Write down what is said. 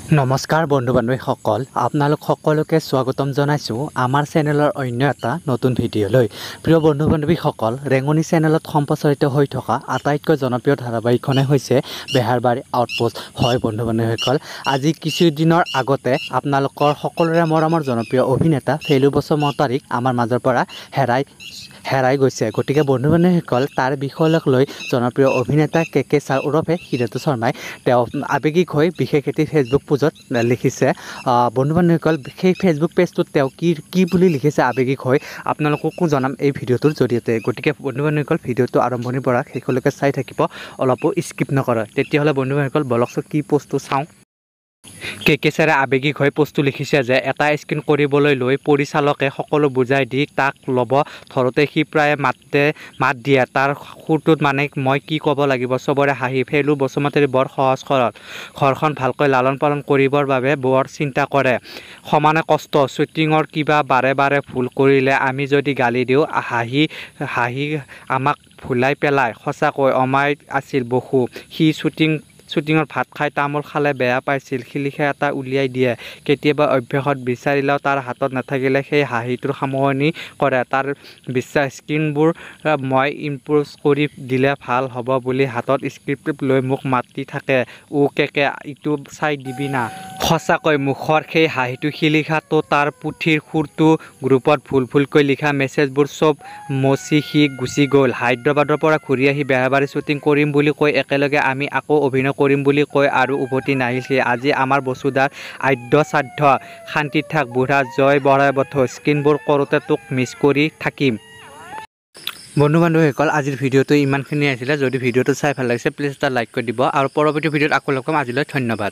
নমস্কাৰ বন্ধু বান্ধৱীসকল আপোনালোক সকলোকে স্বাগতম জনাইছোঁ আমাৰ চেনেলৰ অন্য এটা নতুন ভিডিঅ'লৈ। প্ৰিয় বন্ধু বান্ধৱীসকল, ৰেঙনি চেনেলত সম্প্ৰচাৰিত হৈ থকা আটাইতকৈ জনপ্ৰিয় ধাৰাবাহিকখনে হৈছে বেহাৰবাৰী আউটপোষ্ট। হয় বন্ধু বান্ধৱীসকল, আজি কিছুদিনৰ আগতে আপোনালোকৰ সকলোৰে মৰমৰ জনপ্ৰিয় অভিনেতা ফেলু বসুমতাৰীক আমাৰ মাজৰ পৰা হেৰাই গৈছে। গতিকে বন্ধু বান্ধৱীসকল, তাৰ বিষয়ক লৈ জনপ্ৰিয় অভিনেতা কে ছাৰ ওৰফে হিৰণ্য শৰ্মাই তেওঁ আৱেগিক হৈ বিশেষ এটি ফেচবুক পোজত লিখিছে। বন্ধু বান্ধৱীসকল, সেই ফেচবুক পেজটোত তেওঁ কি বুলি লিখিছে আৱেগিক হৈ আপোনালোককো জনাম এই ভিডিঅ'টোৰ জৰিয়তে। গতিকে বন্ধু বান্ধৱীসকল, ভিডিঅ'টো আৰম্ভণিৰ পৰা শেষলৈকে চাই থাকিব, অলপো স্কিপ নকৰে। তেতিয়াহ'লে বন্ধু বান্ধৱীসকল বলকচোন কি পোষ্টটো চাওঁ। কে ছাৰে আৱেগিক হৈ পোষ্টটো লিখিছে যে এটা স্ক্ৰীন কৰিবলৈ লৈ পৰিচালকে সকলো বুজাই দি তাক ল'ব ধৰোঁতে সি প্ৰায় মাত দিয়ে। তাৰ সুৰটোত মানে মই কি ক'ব লাগিব, চবৰে হাঁহি। ফেলু বসুমতাৰী বৰ সহজ সৰল, ঘৰখন ভালকৈ লালন পালন কৰিবৰ বাবে বৰ চিন্তা কৰে, সমানে কষ্ট। শ্বুটিঙৰ কিবা বাৰে ভুল কৰিলে আমি যদি গালি দিওঁ হাঁহি আমাক ভুলাই পেলায়। সঁচাকৈ অমায়িক আছিল বহু। সি শ্বুটিঙত ভাত খাই তামোল খালে বেয়া পাইছিল, শিলিখা এটা উলিয়াই দিয়ে। কেতিয়াবা অভ্যাসত বিচাৰিলেও তাৰ হাতত নাথাকিলে সেই হাঁহিটোৰ সামৰণি কৰে। তাৰ বিশ্বাস স্ক্ৰীনবোৰ মই ইম্প্ৰ'ভ কৰি দিলে ভাল হ'ব বুলি হাতত স্ক্ৰিপ্ট লৈ মোক মাতি থাকে। কে ইটো চাই দিবি না। সঁচাকৈ মুখৰ সেই হাঁহিটো, শিলিখাটো, তাৰ পুথিৰ সুৰটো, গ্ৰুপত ভুলকৈ লিখা মেছেজবোৰ চব মচি সি গুচি গ'ল। হায়দৰাবাদৰ পৰা ঘূৰি আহি বেহাৰবাৰী শ্বুটিং কৰিম বুলি কৈ একেলগে আমি আকৌ অভিনয় কৰিম বুলি কৈ আৰু উভতি নাহিল সি। আজি আমাৰ বসুদাৰ আদ্য শ্ৰাদ্ধ। শান্তিত থাক বুঢ়া, জয় বৰাই বথ। স্ক্ৰীনবোৰ কৰোঁতে তোক মিছ কৰি থাকিম। বন্ধু বান্ধৱীসকল, আজিৰ ভিডিঅ'টো ইমানখিনি আছিলে। যদি ভিডিঅ'টো চাই ভাল লাগিছে প্লিজ এটা লাইক কৰি দিব আৰু পৰৱৰ্তী ভিডিঅ'ত আকৌ লগ পাম। আজিলৈ ধন্যবাদ।